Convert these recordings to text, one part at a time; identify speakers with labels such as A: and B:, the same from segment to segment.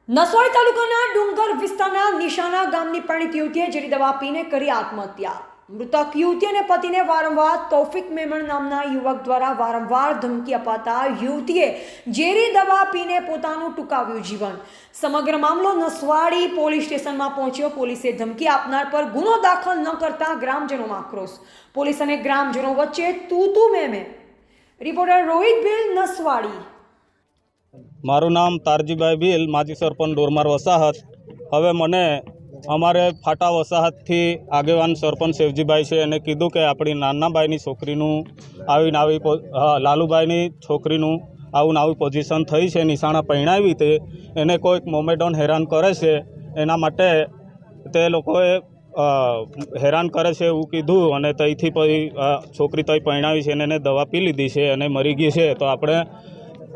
A: નસવાડી તાલુકાના ડુંગર વિસ્તારના નિશાના ગામની પરિણીત યુવતીએ ઝેરી દવા પીને કરી આત્મહત્યા। મૃતક યુવતી અને પતિને વારંવાર તૌફિક મેમણ નામના યુવક દ્વારા વારંવાર ધમકી અપાતા યુવતીએ ઝેરી દવા પીને પોતાનું ટૂંકાવ્યું જીવન। સમગ્ર મામલો નસવાડી પોલીસ સ્ટેશનમાં પહોંચ્યો। પોલીસે ધમકી આપનાર પર ગુનો દાખલ ન કરતા ગ્રામજનોમાં આક્રોશ। પોલીસ અને ગ્રામજનો વચ્ચે તૂ મેમે। રિપોર્ટર રોહિત ભીલ, નસવાડી।
B: મારું નામ તારજીભાઈ ભીલ, માજી સરપંચ ડોરમાર વસાહત। હવે મને અમારે ફાટા વસાહતથી આગેવાન સરપંચ શેવજીભાઈ છે એને કીધું કે આપણી નાનાબાઈની છોકરીનું આવીને આવી લાલુભાઈની છોકરીનું આવું આવી પોઝિશન થઈ છે, નિશાણા પહેણાવી તે એને કોઈક મોમેડોન હેરાન કરે છે, એના માટે તે લોકોએ હેરાન કરે છે એવું કીધું અને ત્યાંથી પછી છોકરી તઈ પહેણાવી છે અને એને દવા પી લીધી છે અને મરી ગઈ છે। તો આપણે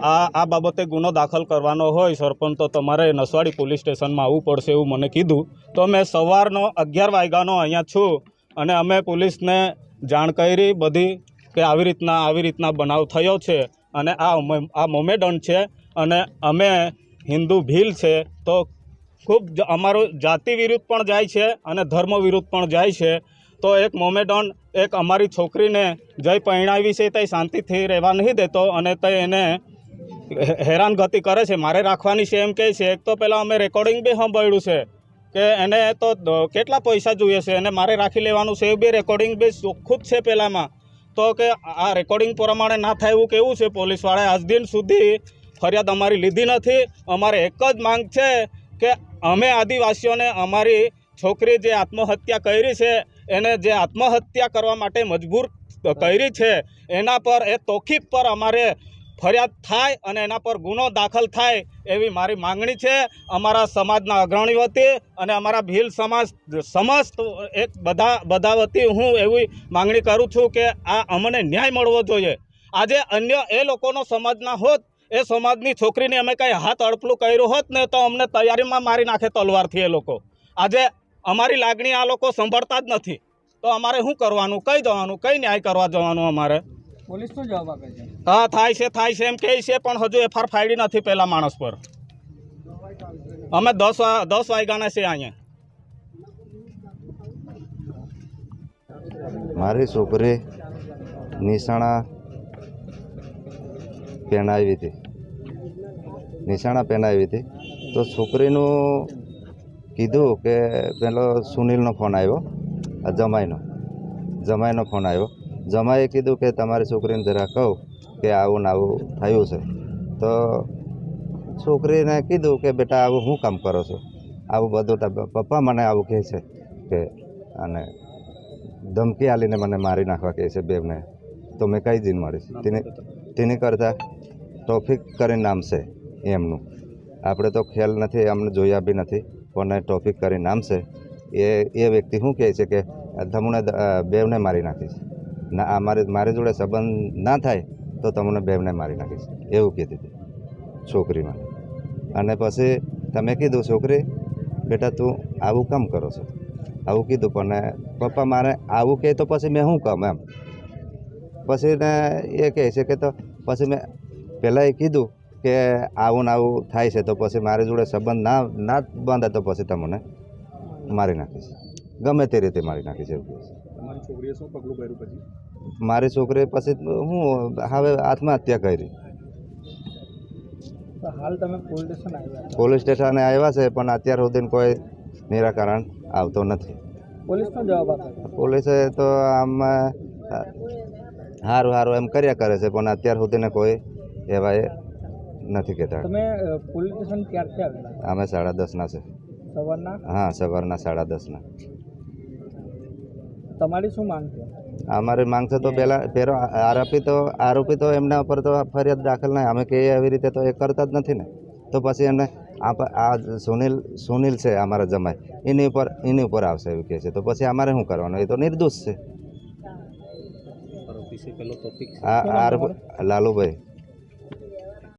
B: આ બાબતે ગુનો દાખલ કરવાનો હોય સરપંચ તો તમારે નસવાડી પોલીસ સ્ટેશનમાં આવવું પડશે એવું મને કીધું। તો મેં સવારનો 11 વાગ્યાનો અહીંયા છું અને અમે પોલીસને જાણ કરી બધી કે આવી રીતના બનાવ થયો છે અને આ મોમેડન છે અને અમે હિન્દુ ભીલ છે તો ખૂબ અમારું જાતિ વિરુદ્ધ પણ જાય છે અને ધર્મ વિરુદ્ધ પણ જાય છે। તો એક મોમેડન એક અમારી છોકરીને જય પહેણાવી છે તે શાંતિથી રહેવા નહીં દેતો અને તે એને હેરાનગતિ કરે છે, મારે રાખવાની છે એમ કહે છે। એક તો પહેલાં અમે રેકોર્ડિંગ બી સાંભળ્યું છે કે એને તો કેટલા પૈસા જોઈએ છે અને મારે રાખી લેવાનું છે, એ બી રેકોર્ડિંગ બી ચોખ્ખું જ છે પહેલાંમાં। તો કે આ રેકોર્ડિંગ પ્રમાણે ના થાય એવું કેવું છે પોલીસવાળાએ આજ દિન સુધી ફરિયાદ અમારી લીધી નથી। અમારે એક જ માંગ છે કે અમે આદિવાસીઓને અમારી છોકરી જે આત્મહત્યા કરી છે એને જે આત્મહત્યા કરવા માટે મજબૂર કરી છે એના પર એ તોખીફ પર અમારે ફરિયાદ થાય અને એના પર ગુનો દાખલ થાય એવી મારી માંગણી છે અમારા સમાજના અગ્રણી વતી અને અમારા ભીલ સમાજ સમસ્ત એક બધા વતી હું એવી માંગણી કરું છું કે આ અમને ન્યાય મળવો જોઈએ। આજે અન્ય એ લોકોનો સમાજના હોત, એ સમાજની છોકરીને અમે કંઈ હાથ અડપલું કર્યું હોત ને તો અમને તૈયારીમાં મારી નાખે તલવારથી એ લોકો। આજે અમારી લાગણી આ લોકો સંભાળતા જ નથી તો અમારે શું કરવાનું, કઈ જવાનું, કઈ ન્યાય કરવા જવાનું અમારે?
C: પોલીસ શું જવાબ આપે છે?
B: હા થાય છે એમ કહે છે પણ હજુ એફઆર ફાડી નથી પેલા માણસ પર। અમે 10 વાગ્યાના છે અહીંયા।
D: મારી છોકરી નિશાણા પહેણાવી હતી તો છોકરીનું કીધું કે પેલો સુનિલનો ફોન આવ્યો, જમાઈનો ફોન આવ્યો। જમાઈએ કીધું કે તમારી છોકરીને જરા કહું કે આવું ને આવું થયું છે। તો છોકરીને કીધું કે બેટા આવું શું કામ કરો છો, આવું બધું પપ્પા મને આવું કહે છે કે અને ધમકી આલીને મને મારી નાખવા કહે છે બેવને। તો મેં કઈ જીન મારીશ તેની કરતાં તૌફિક કરીને નામ છે એમનું, આપણે તો ખ્યાલ નથી, અમને જોયા બી નથી પણ તૌફિક કરીને નામ છે। એ વ્યક્તિ શું કહે છે કે તમને બેવને મારી નાખીશ, ના મારી જોડે સંબંધ ના થાય તો તમને બેવને મારી નાખીશ એવું કીધી હતી છોકરીમાં। અને પછી તમે કીધું છોકરી બેટા તું આવું કામ કરો છો, આવું કીધું પણ પપ્પા મારે આવું કહે તો પછી મેં શું કામ એમ। પછી ને એ કહે છે કે તો પછી મેં પહેલાં એ કીધું કે આવું ને આવું થાય છે તો પછી મારી જોડે સંબંધ ના બાંધે તો પછી તમને મારી નાખીશ, ગમે તે રીતે મારી નાખીશ એવું કહે છે।
C: તમારી છોકરીએ શું પગલું ભર્યું પછી?
D: મારી છોકરી પછી હું હવે આત્મહત્યા કરી।
C: તો હાલ તમે પોલીસ સ્ટેશન આવ્યા?
D: પોલીસ સ્ટેશને આવ્યા છે પણ અત્યાર સુધી કોઈ નિરાકરણ આવતો નથી।
C: પોલીસનો જવાબ આપે?
D: પોલીસે તો આમ સારું એમ કર્યા કરે છે પણ અત્યાર સુધીને કોઈ એવા એ નથી કહેતા।
C: તમે પોલીસ સ્ટેશન ક્યારથી આવેલા?
D: અમે 10:30ના છે।
C: સવારના?
D: હા, સવારના 10:30ના।
C: તમારી શું માંગ છે?
D: અમારી માંગ છે તો પહેલો આરોપી તો એમના ઉપર તો ફરિયાદ દાખલ નહીં, અમે કહીએ એવી રીતે તો એ કરતા જ નથી ને। તો પછી એને આ સુનિલ છે અમારા જમાઈ, એની ઉપર આવશે એવું કહે છે તો પછી અમારે શું કરવાનું? એ તો નિર્દોષ છે। આ લાલુભાઈ।